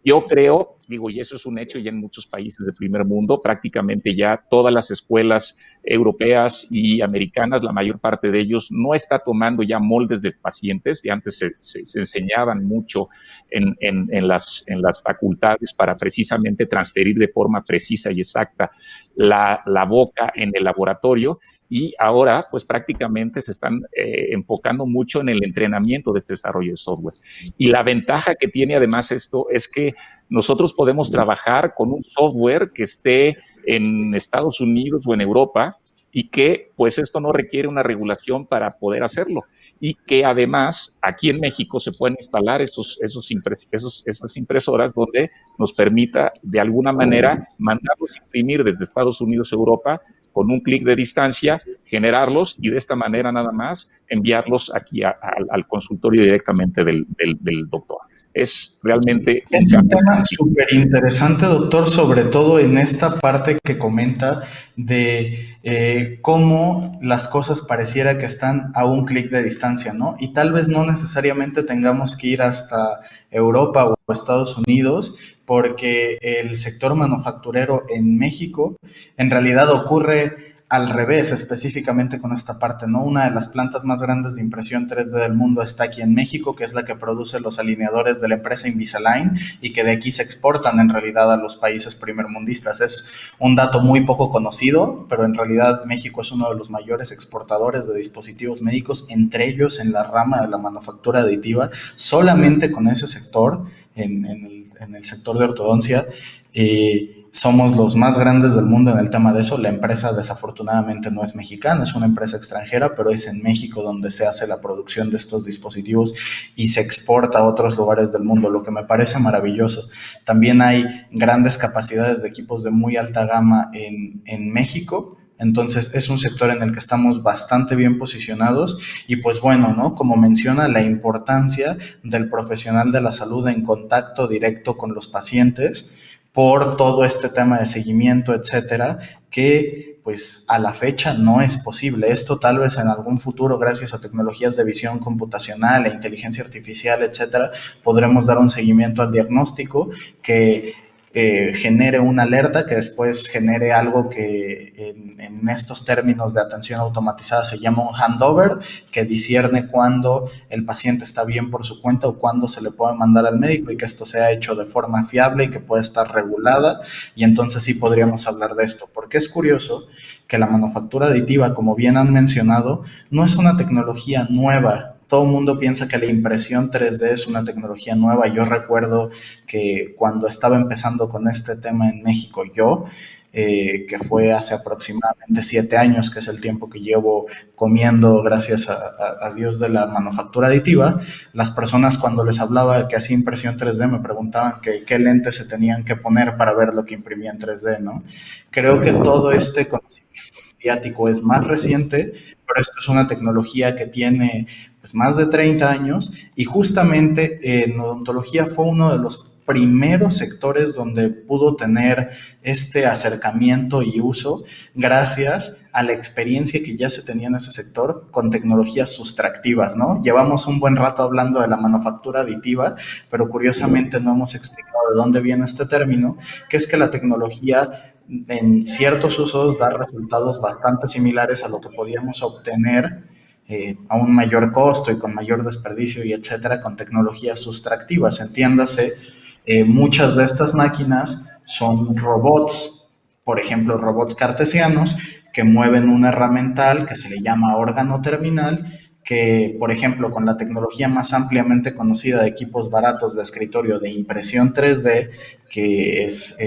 Yo creo, digo, y eso es un hecho ya en muchos países del primer mundo, prácticamente ya todas las escuelas europeas y americanas, la mayor parte de ellos no está tomando ya moldes de pacientes, y antes se enseñaban mucho en las facultades para precisamente transferir de forma precisa y exacta la boca en el laboratorio. Y ahora, pues prácticamente se están enfocando mucho en el entrenamiento de este desarrollo de software. Y la ventaja que tiene además esto es que nosotros podemos trabajar con un software que esté en Estados Unidos o en Europa, y que pues esto no requiere una regulación para poder hacerlo, y que además aquí en México se pueden instalar esas impresoras donde nos permita de alguna manera mandarlos a imprimir desde Estados Unidos a Europa con un clic de distancia, generarlos y de esta manera nada más enviarlos aquí al consultorio directamente del doctor. Es realmente es un tema súper interesante, doctor, sobre todo en esta parte que comenta de cómo las cosas pareciera que están a un clic de distancia, ¿no? Y tal vez no necesariamente tengamos que ir hasta Europa o Estados Unidos, porque el sector manufacturero en México en realidad ocurre al revés, específicamente con esta parte, ¿no? Una de las plantas más grandes de impresión 3D del mundo está aquí en México, que es la que produce los alineadores de la empresa Invisalign, y que de aquí se exportan en realidad a los países primermundistas. Es un dato muy poco conocido, pero en realidad México es uno de los mayores exportadores de dispositivos médicos, entre ellos en la rama de la manufactura aditiva. Solamente con ese sector, en el sector de ortodoncia, somos los más grandes del mundo en el tema de eso. La empresa desafortunadamente no es mexicana, es una empresa extranjera, pero es en México donde se hace la producción de estos dispositivos y se exporta a otros lugares del mundo, lo que me parece maravilloso. También hay grandes capacidades de equipos de muy alta gama en México. Entonces es un sector en el que estamos bastante bien posicionados y pues bueno, ¿no? Como menciona, la importancia del profesional de la salud en contacto directo con los pacientes, por todo este tema de seguimiento, etcétera, que pues a la fecha no es posible. Esto tal vez en algún futuro, gracias a tecnologías de visión computacional e inteligencia artificial, etcétera, podremos dar un seguimiento al diagnóstico que genere una alerta, que después genere algo que en estos términos de atención automatizada se llama un handover, que discierne cuándo el paciente está bien por su cuenta o cuándo se le puede mandar al médico, y que esto sea hecho de forma fiable y que pueda estar regulada, y entonces sí podríamos hablar de esto. Porque es curioso que la manufactura aditiva, como bien han mencionado, no es una tecnología nueva. Todo el mundo piensa que la impresión 3D es una tecnología nueva. Yo recuerdo que cuando estaba empezando con este tema en México, que fue hace aproximadamente 7 años, que es el tiempo que llevo comiendo, gracias a Dios, de la manufactura aditiva, las personas cuando les hablaba de que hacía impresión 3D me preguntaban qué lentes se tenían que poner para ver lo que imprimía en 3D, ¿no? Creo que todo este conocimiento mediático es más reciente, pero esto es una tecnología que tiene pues más de 30 años, y justamente en odontología fue uno de los primeros sectores donde pudo tener este acercamiento y uso gracias a la experiencia que ya se tenía en ese sector con tecnologías sustractivas, ¿no? Llevamos un buen rato hablando de la manufactura aditiva, pero curiosamente no hemos explicado de dónde viene este término, que es que la tecnología en ciertos usos da resultados bastante similares a lo que podíamos obtener a un mayor costo y con mayor desperdicio y etcétera, con tecnologías sustractivas. Entiéndase, muchas de estas máquinas son robots, por ejemplo, robots cartesianos que mueven un herramental que se le llama órgano terminal, que, por ejemplo, con la tecnología más ampliamente conocida de equipos baratos de escritorio de impresión 3D, que es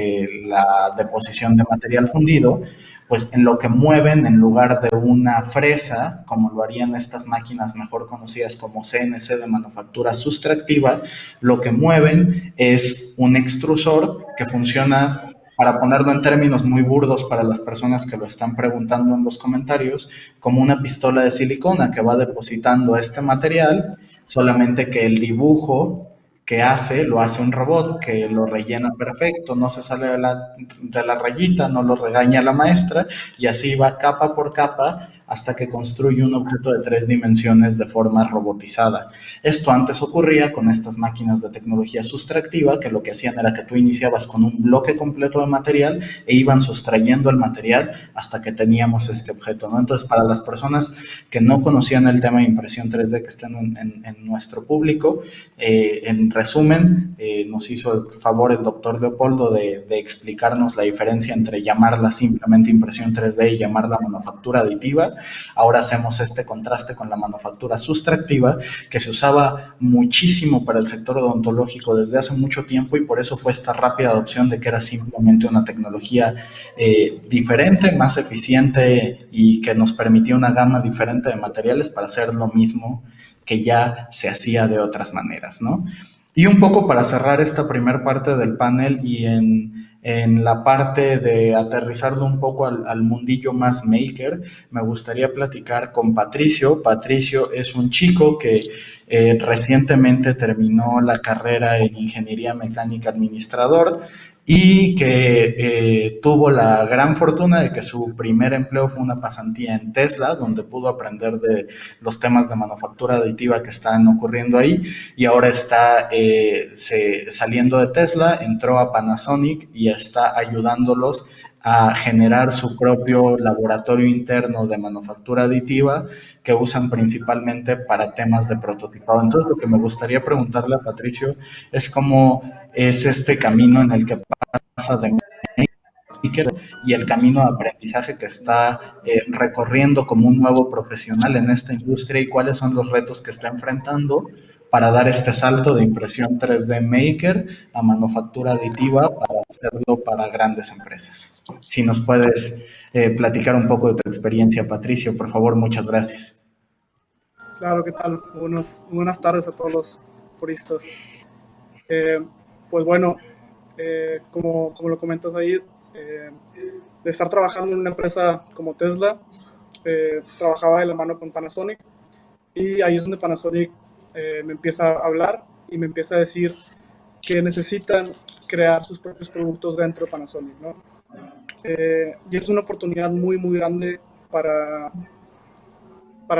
la deposición de material fundido, pues en lo que mueven, en lugar de una fresa, como lo harían estas máquinas mejor conocidas como CNC de manufactura sustractiva, lo que mueven es un extrusor que funciona, para ponerlo en términos muy burdos para las personas que lo están preguntando en los comentarios, como una pistola de silicona que va depositando este material, solamente que el dibujo que lo hace un robot que lo rellena perfecto, no se sale de la rayita, no lo regaña la maestra, y así va capa por capa hasta que construye un objeto de 3 dimensiones de forma robotizada. Esto antes ocurría con estas máquinas de tecnología sustractiva, que lo que hacían era que tú iniciabas con un bloque completo de material e iban sustrayendo el material hasta que teníamos este objeto, ¿no? Entonces, para las personas que no conocían el tema de impresión 3D que estén en nuestro público, en resumen, nos hizo el favor el doctor Leopoldo de explicarnos la diferencia entre llamarla simplemente impresión 3D y llamarla manufactura aditiva. Ahora hacemos este contraste con la manufactura sustractiva, que se usaba muchísimo para el sector odontológico desde hace mucho tiempo, y por eso fue esta rápida adopción de que era simplemente una tecnología diferente, más eficiente, y que nos permitía una gama diferente de materiales para hacer lo mismo que ya se hacía de otras maneras, ¿no? Y un poco para cerrar esta primera parte del panel, y en la parte de aterrizarlo un poco al mundillo más maker, me gustaría platicar con Patricio. Patricio es un chico que recientemente terminó la carrera en Ingeniería Mecánica Administrador, y que tuvo la gran fortuna de que su primer empleo fue una pasantía en Tesla, donde pudo aprender de los temas de manufactura aditiva que están ocurriendo ahí, y ahora está saliendo de Tesla, entró a Panasonic y está ayudándolos a generar su propio laboratorio interno de manufactura aditiva, que usan principalmente para temas de prototipado. Entonces, lo que me gustaría preguntarle a Patricio es cómo es este camino en el que pasa de maker y el camino de aprendizaje que está recorriendo como un nuevo profesional en esta industria, y cuáles son los retos que está enfrentando para dar este salto de impresión 3D maker a manufactura aditiva para hacerlo para grandes empresas. Si nos puedes platicar un poco de tu experiencia, Patricio, por favor, muchas gracias. Claro, ¿qué tal? Buenas tardes a todos los foristas. Pues bueno, como lo comentas ahí, de estar trabajando en una empresa como Tesla, trabajaba de la mano con Panasonic, y ahí es donde Panasonic me empieza a hablar y me empieza a decir que necesitan crear sus propios productos dentro de Panasonic, ¿no? Y es una oportunidad muy, muy grande para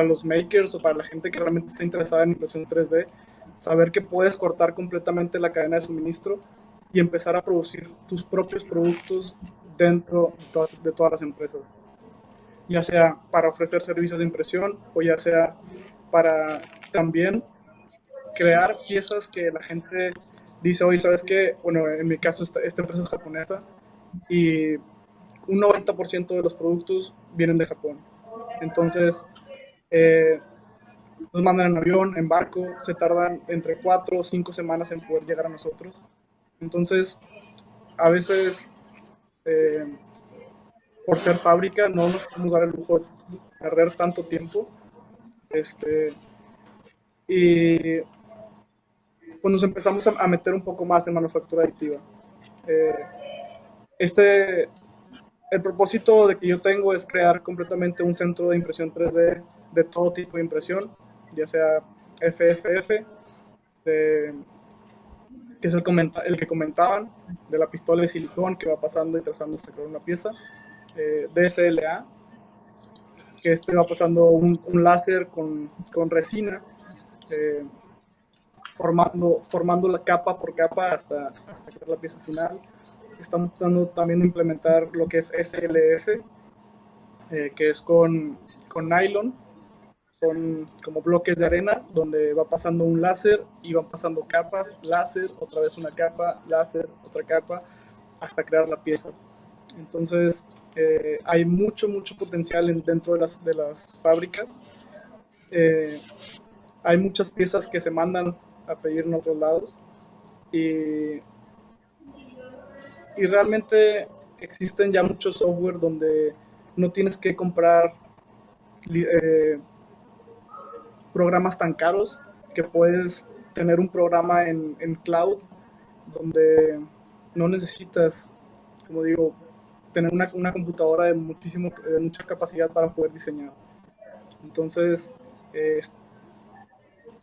los makers o para la gente que realmente está interesada en impresión 3D, saber que puedes cortar completamente la cadena de suministro y empezar a producir tus propios productos dentro de todas las empresas, ya sea para ofrecer servicios de impresión o ya sea para también crear piezas que la gente dice, oye, ¿sabes qué? Bueno, en mi caso esta empresa es japonesa y un 90% de los productos vienen de Japón. Entonces, nos mandan en avión, en barco, se tardan entre 4 o 5 semanas en poder llegar a nosotros. Entonces, a veces, eh, por ser fábrica, no nos podemos dar el lujo de perder tanto tiempo. Y pues nos empezamos a meter un poco más en manufactura aditiva. El propósito de que yo tengo es crear completamente un centro de impresión 3D de todo tipo de impresión, ya sea FFF, que es el que comentaban, de la pistola de silicón que va pasando y trazando hasta crear una pieza, DSLA, que va pasando un láser con resina, formando la capa por capa hasta crear la pieza final. Estamos tratando también de implementar lo que es SLS, que es con nylon. Son como bloques de arena donde va pasando un láser y van pasando capas, láser, otra vez una capa, láser, otra capa, hasta crear la pieza. Entonces, hay mucho potencial dentro de las fábricas. Hay muchas piezas que se mandan a pedir en otros lados y realmente existen ya muchos software donde no tienes que comprar programas tan caros, que puedes tener un programa en cloud donde no necesitas, como digo, tener una computadora de mucha capacidad para poder diseñar. Entonces,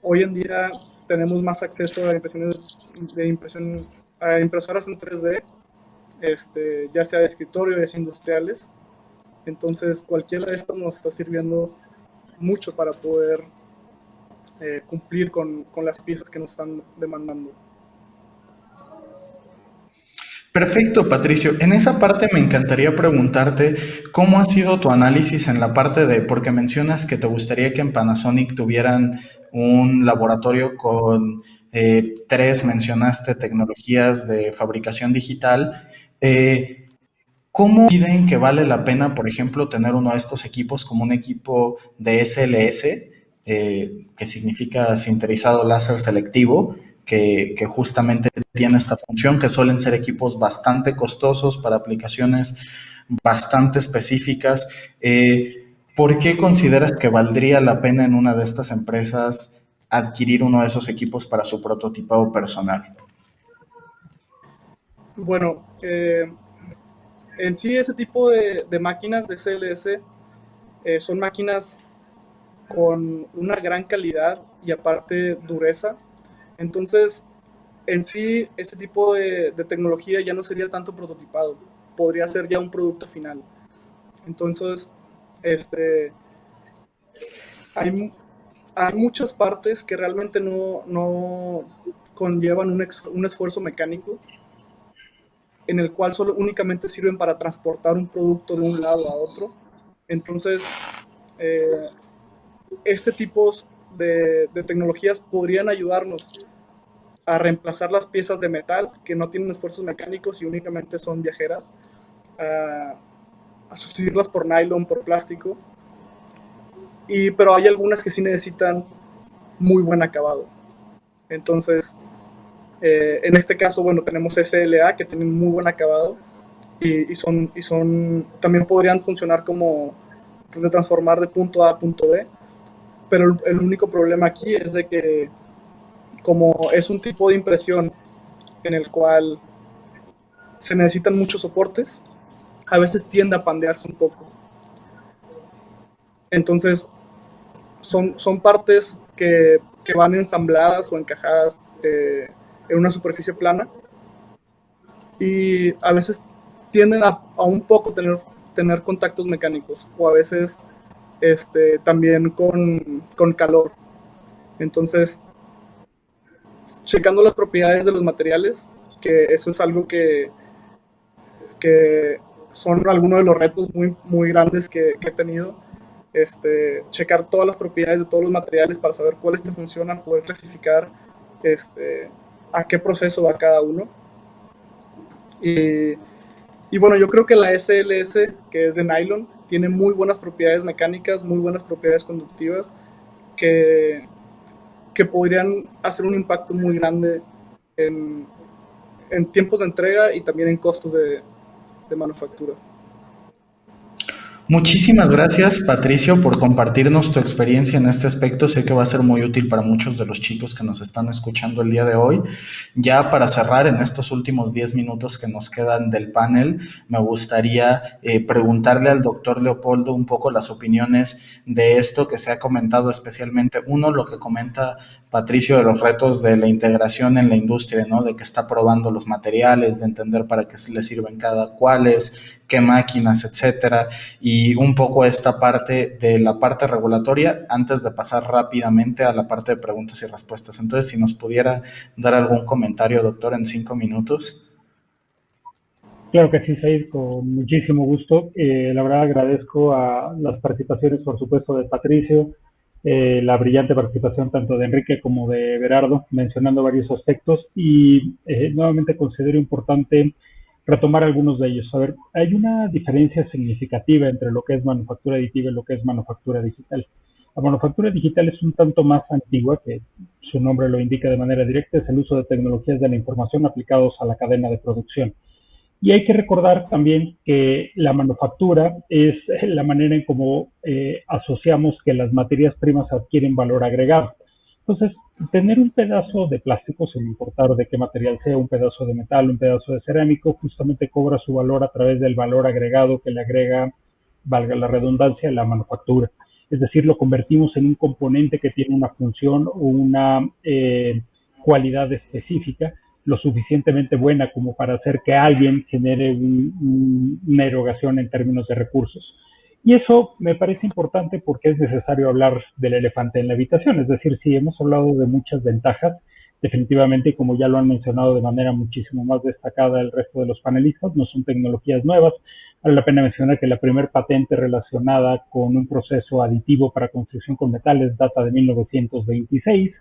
hoy en día tenemos más acceso a a impresoras en 3D, ya sea de escritorio, ya sea industriales. Entonces, cualquiera de estos nos está sirviendo mucho para poder cumplir con las piezas que nos están demandando. Perfecto, Patricio. En esa parte me encantaría preguntarte cómo ha sido tu análisis en la parte de, porque mencionas que te gustaría que en Panasonic tuvieran un laboratorio con mencionaste tecnologías de fabricación digital. ¿Cómo deciden que vale la pena, por ejemplo, tener uno de estos equipos como un equipo de SLS, que significa sinterizado láser selectivo, que justamente tiene esta función, que suelen ser equipos bastante costosos para aplicaciones bastante específicas? ¿Por qué consideras que valdría la pena en una de estas empresas adquirir uno de esos equipos para su prototipado personal? Bueno, en sí ese tipo de máquinas de SLS son máquinas con una gran calidad y aparte dureza. Entonces, en sí, ese tipo de tecnología ya no sería tanto prototipado, podría ser ya un producto final. Entonces, hay, hay muchas partes que realmente no conllevan un esfuerzo mecánico, en el cual solo únicamente sirven para transportar un producto de un lado a otro. Entonces, este tipo de tecnologías podrían ayudarnos a reemplazar las piezas de metal que no tienen esfuerzos mecánicos y únicamente son viajeras, a sustituirlas por nylon, por plástico. Pero hay algunas que sí necesitan muy buen acabado. Entonces, en este caso, bueno, tenemos SLA que tienen muy buen acabado y también podrían funcionar como de transformar de punto A a punto B, pero el único problema aquí es de que como es un tipo de impresión en el cual se necesitan muchos soportes, a veces tiende a pandearse un poco. Entonces, son partes que van ensambladas o encajadas en una superficie plana, y a veces tienden a un poco tener contactos mecánicos, o a veces también con calor. Entonces, checando las propiedades de los materiales, que eso es algo que son algunos de los retos muy, muy grandes que he tenido. Checar todas las propiedades de todos los materiales para saber cuáles te funcionan, poder clasificar a qué proceso va cada uno. Y bueno, yo creo que la SLS, que es de nylon, tiene muy buenas propiedades mecánicas, muy buenas propiedades conductivas, que podrían hacer un impacto muy grande en tiempos de entrega y también en costos de manufactura. Muchísimas gracias, Patricio, por compartirnos tu experiencia en este aspecto. Sé que va a ser muy útil para muchos de los chicos que nos están escuchando el día de hoy. Ya para cerrar, en estos últimos 10 minutos que nos quedan del panel, me gustaría preguntarle al doctor Leopoldo un poco las opiniones de esto que se ha comentado, especialmente uno, lo que comenta Patricio de los retos de la integración en la industria, ¿no? De que está probando los materiales, de entender para qué le sirven cada cuáles, qué máquinas, etcétera, y un poco esta parte de la parte regulatoria antes de pasar rápidamente a la parte de preguntas y respuestas. Entonces, si nos pudiera dar algún comentario, doctor, en 5 minutos. Claro que sí, Said, con muchísimo gusto. La verdad agradezco a las participaciones, por supuesto, de Patricio, la brillante participación tanto de Enrique como de Berardo, mencionando varios aspectos, y nuevamente considero importante retomar algunos de ellos. A ver, hay una diferencia significativa entre lo que es manufactura aditiva y lo que es manufactura digital. La manufactura digital es un tanto más antigua, que su nombre lo indica de manera directa, es el uso de tecnologías de la información aplicados a la cadena de producción. Y hay que recordar también que la manufactura es la manera en cómo asociamos que las materias primas adquieren valor agregado. Entonces, tener un pedazo de plástico, sin importar de qué material sea, un pedazo de metal, un pedazo de cerámico, justamente cobra su valor a través del valor agregado que le agrega, valga la redundancia, la manufactura. Es decir, lo convertimos en un componente que tiene una función o una cualidad específica lo suficientemente buena como para hacer que alguien genere una erogación en términos de recursos. Y eso me parece importante porque es necesario hablar del elefante en la habitación. Es decir, sí, hemos hablado de muchas ventajas, definitivamente, y como ya lo han mencionado de manera muchísimo más destacada el resto de los panelistas, no son tecnologías nuevas. Vale la pena mencionar que la primera patente relacionada con un proceso aditivo para construcción con metales data de 1926.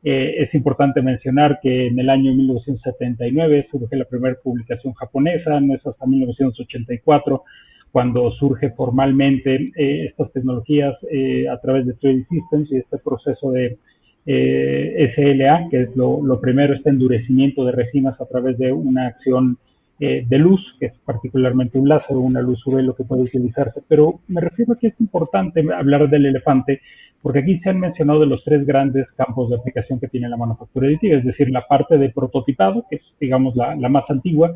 Es importante mencionar que en el año 1979 surge la primera publicación japonesa, no es hasta 1984 cuando surge formalmente estas tecnologías a través de 3D Systems y este proceso de SLA, que es lo primero, este endurecimiento de resinas a través de una acción de luz, que es particularmente un láser o una luz UV lo que puede utilizarse. Pero me refiero a que es importante hablar del elefante, porque aquí se han mencionado de los tres grandes campos de aplicación que tiene la manufactura aditiva, es decir, la parte de prototipado, que es, digamos, la más antigua,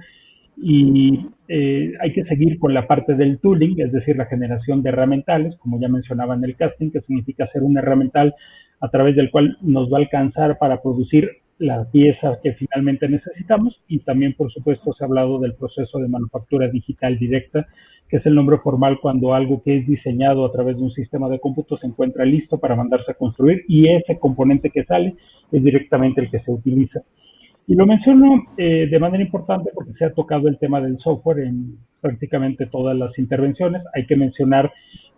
y hay que seguir con la parte del tooling, es decir, la generación de herramientales, como ya mencionaba en el casting, que significa hacer un herramental a través del cual nos va a alcanzar para producir la pieza que finalmente necesitamos, y también, por supuesto, se ha hablado del proceso de manufactura digital directa, que es el nombre formal cuando algo que es diseñado a través de un sistema de cómputo se encuentra listo para mandarse a construir y ese componente que sale es directamente el que se utiliza. Y lo menciono de manera importante porque se ha tocado el tema del software en prácticamente todas las intervenciones. Hay que mencionar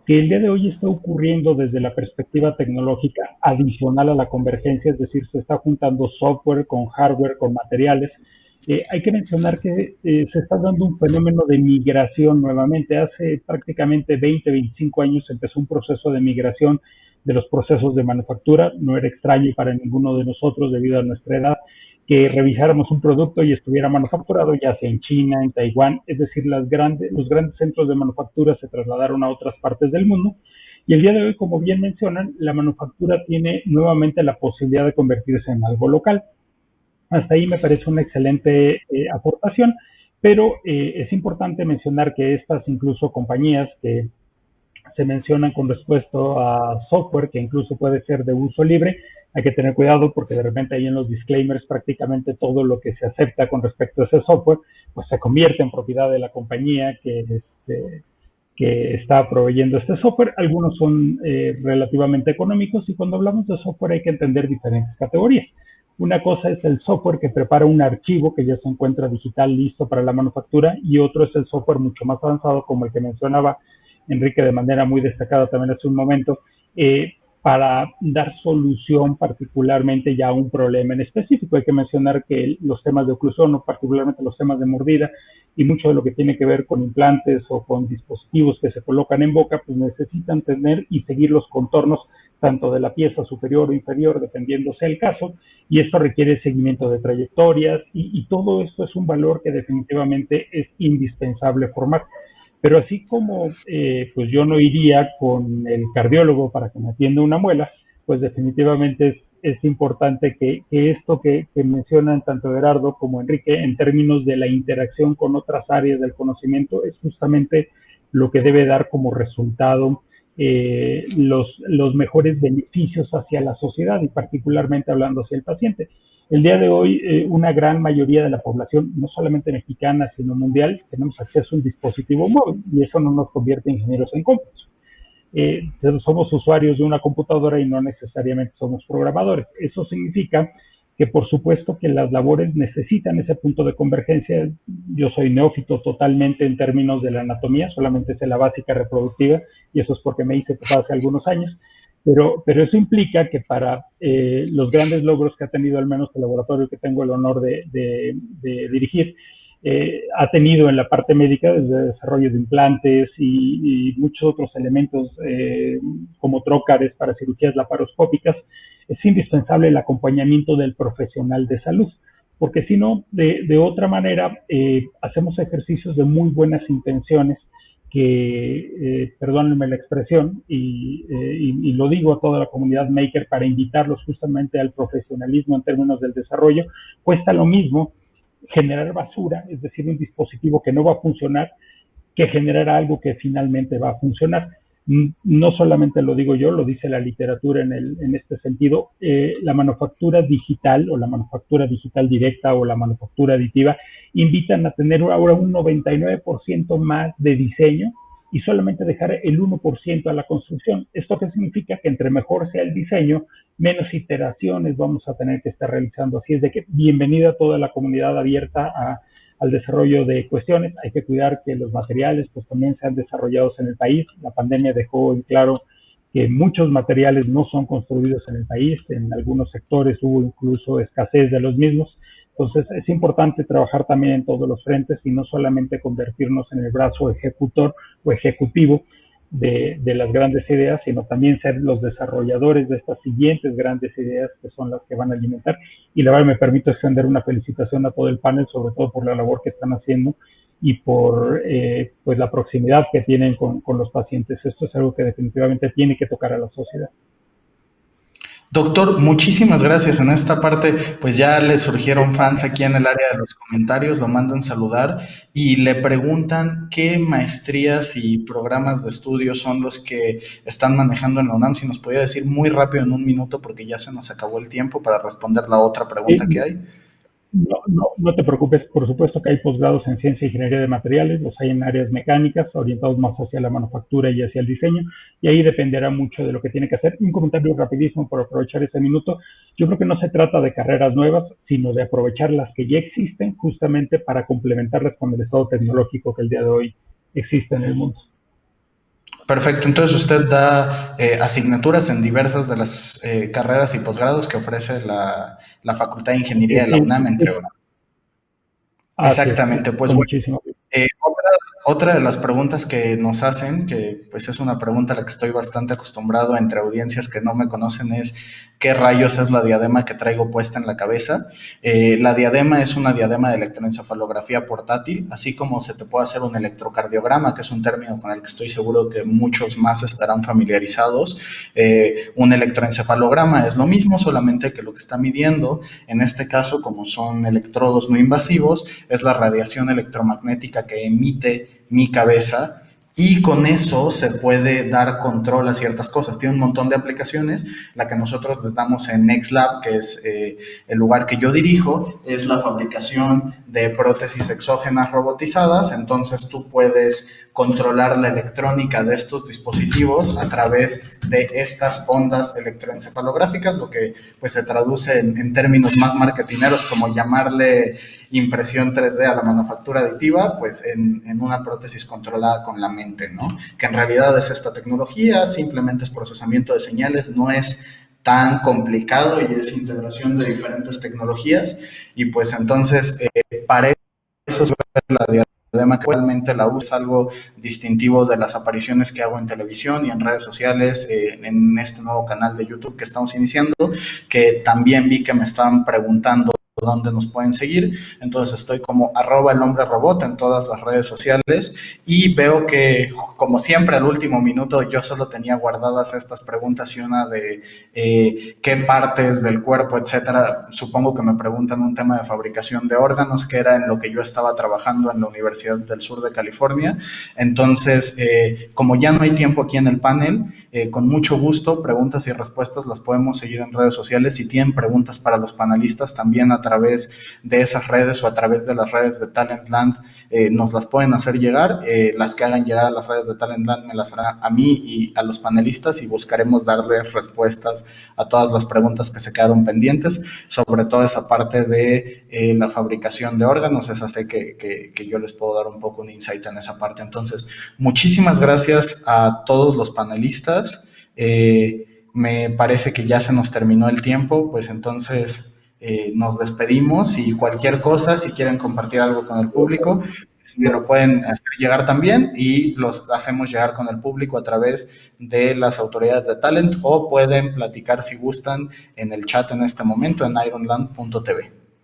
que el día de hoy está ocurriendo desde la perspectiva tecnológica adicional a la convergencia, es decir, se está juntando software con hardware, con materiales. Hay que mencionar que se está dando un fenómeno de migración nuevamente. Hace prácticamente 20, 25 años empezó un proceso de migración de los procesos de manufactura. No era extraño para ninguno de nosotros debido a nuestra edad que revisáramos un producto y estuviera manufacturado ya sea en China, en Taiwán, es decir, los grandes centros de manufactura se trasladaron a otras partes del mundo. Y el día de hoy, como bien mencionan, la manufactura tiene nuevamente la posibilidad de convertirse en algo local. Hasta ahí me parece una excelente aportación, pero es importante mencionar que estas incluso compañías que se mencionan con respecto a software que incluso puede ser de uso libre. Hay que tener cuidado porque de repente ahí en los disclaimers prácticamente todo lo que se acepta con respecto a ese software pues se convierte en propiedad de la compañía que está proveyendo este software. Algunos son relativamente económicos y cuando hablamos de software hay que entender diferentes categorías. Una cosa es el software que prepara un archivo que ya se encuentra digital listo para la manufactura y otro es el software mucho más avanzado como el que mencionaba Enrique de manera muy destacada también hace un momento, para dar solución particularmente ya a un problema en específico. Hay que mencionar que los temas de oclusión, o particularmente los temas de mordida, y mucho de lo que tiene que ver con implantes o con dispositivos que se colocan en boca, pues necesitan tener y seguir los contornos tanto de la pieza superior o inferior, dependiendo sea el caso, y esto requiere seguimiento de trayectorias, y todo esto es un valor que definitivamente es indispensable formar. Pero así como pues yo no iría con el cardiólogo para que me atienda una muela, pues definitivamente es importante que esto que mencionan tanto Gerardo como Enrique en términos de la interacción con otras áreas del conocimiento es justamente lo que debe dar como resultado los mejores beneficios hacia la sociedad y particularmente hablando hacia el paciente. El día de hoy, una gran mayoría de la población, no solamente mexicana, sino mundial, tenemos acceso a un dispositivo móvil y eso no nos convierte en ingenieros en cómputos. Somos usuarios de una computadora y no necesariamente somos programadores. Eso significa que por supuesto que las labores necesitan ese punto de convergencia. Yo soy neófito totalmente en términos de la anatomía, solamente sé la básica reproductiva y eso es porque me hice hace algunos años. Pero eso implica que para los grandes logros que ha tenido al menos el laboratorio que tengo el honor de dirigir, ha tenido en la parte médica desde desarrollo de implantes y muchos otros elementos como trócares para cirugías laparoscópicas, es indispensable el acompañamiento del profesional de salud, porque si no, de otra manera, hacemos ejercicios de muy buenas intenciones que, perdónenme la expresión, y lo digo a toda la comunidad maker para invitarlos justamente al profesionalismo en términos del desarrollo, cuesta lo mismo generar basura, es decir, un dispositivo que no va a funcionar, que generar algo que finalmente va a funcionar. No solamente lo digo yo, lo dice la literatura en este sentido. La manufactura digital o la manufactura digital directa o la manufactura aditiva invitan a tener ahora un 99% más de diseño y solamente dejar el 1% a la construcción. ¿Esto qué significa? Que entre mejor sea el diseño, menos iteraciones vamos a tener que estar realizando. Así es de que bienvenida a toda la comunidad abierta al desarrollo de cuestiones. Hay que cuidar que los materiales pues también sean desarrollados en el país. La pandemia dejó en claro que muchos materiales no son construidos en el país. En algunos sectores hubo incluso escasez de los mismos. Entonces es importante trabajar también en todos los frentes y no solamente convertirnos en el brazo ejecutor o ejecutivo de las grandes ideas, sino también ser los desarrolladores de estas siguientes grandes ideas que son las que van a alimentar. Y la verdad me permito extender una felicitación a todo el panel, sobre todo por la labor que están haciendo y por pues la proximidad que tienen con los pacientes. Esto es algo que definitivamente tiene que tocar a la sociedad. Doctor, muchísimas gracias. En esta parte, pues ya le surgieron fans aquí en el área de los comentarios, lo mandan saludar y le preguntan qué maestrías y programas de estudio son los que están manejando en la UNAM. Si nos podía decir muy rápido en un minuto, porque ya se nos acabó el tiempo para responder la otra pregunta que hay. No te preocupes, por supuesto que hay posgrados en ciencia e ingeniería de materiales, los hay en áreas mecánicas, orientados más hacia la manufactura y hacia el diseño, y ahí dependerá mucho de lo que tiene que hacer. Un comentario rapidísimo por aprovechar ese minuto. Yo creo que no se trata de carreras nuevas, sino de aprovechar las que ya existen justamente para complementarlas con el estado tecnológico que el día de hoy existe en el mundo. Perfecto, entonces usted da asignaturas en diversas de las carreras y posgrados que ofrece la Facultad de Ingeniería de la UNAM, entre otras. Exactamente, pues muchísimo. Otra de las preguntas que nos hacen, que pues es una pregunta a la que estoy bastante acostumbrado entre audiencias que no me conocen, es ¿qué rayos es la diadema que traigo puesta en la cabeza? La diadema es una diadema de electroencefalografía portátil, así como se te puede hacer un electrocardiograma, que es un término con el que estoy seguro que muchos más estarán familiarizados. Un electroencefalograma es lo mismo, solamente que lo que está midiendo, en este caso, como son electrodos no invasivos, es la radiación electromagnética que emite mi cabeza y con eso se puede dar control a ciertas cosas. Tiene un montón de aplicaciones. La que nosotros les damos en NextLab, que es el lugar que yo dirijo, es la fabricación de prótesis exógenas robotizadas. Entonces tú puedes controlar la electrónica de estos dispositivos a través de estas ondas electroencefalográficas, lo que pues se traduce en términos más marketineros como llamarle impresión 3D a la manufactura aditiva, pues en una prótesis controlada con la mente, ¿no? Que en realidad es esta tecnología, simplemente es procesamiento de señales, no es tan complicado y es integración de diferentes tecnologías y pues entonces para eso es la diadema que realmente la uso, algo distintivo de las apariciones que hago en televisión y en redes sociales, en este nuevo canal de YouTube que estamos iniciando, que también vi que me estaban preguntando dónde nos pueden seguir. Entonces estoy como @elhombrerobot en todas las redes sociales y veo que, como siempre, al último minuto yo solo tenía guardadas estas preguntas y una de qué partes del cuerpo, etcétera. Supongo que me preguntan un tema de fabricación de órganos, que era en lo que yo estaba trabajando en la Universidad del Sur de California. Entonces, como ya no hay tiempo aquí en el panel, con mucho gusto, preguntas y respuestas las podemos seguir en redes sociales. Si tienen preguntas para los panelistas, también a través de esas redes o a través de las redes de Talentland, nos las pueden hacer llegar. Las que hagan llegar a las redes de Talentland me las hará a mí y a los panelistas y buscaremos darles respuestas a todas las preguntas que se quedaron pendientes, sobre todo esa parte de la fabricación de órganos. Esa sé que yo les puedo dar un poco un insight en esa parte. Entonces, muchísimas gracias a todos los panelistas. Me parece que ya se nos terminó el tiempo, pues entonces nos despedimos y cualquier cosa, si quieren compartir algo con el público, me lo pueden hacer llegar también y los hacemos llegar con el público a través de las autoridades de Talent o pueden platicar si gustan en el chat en este momento en ironland.tv.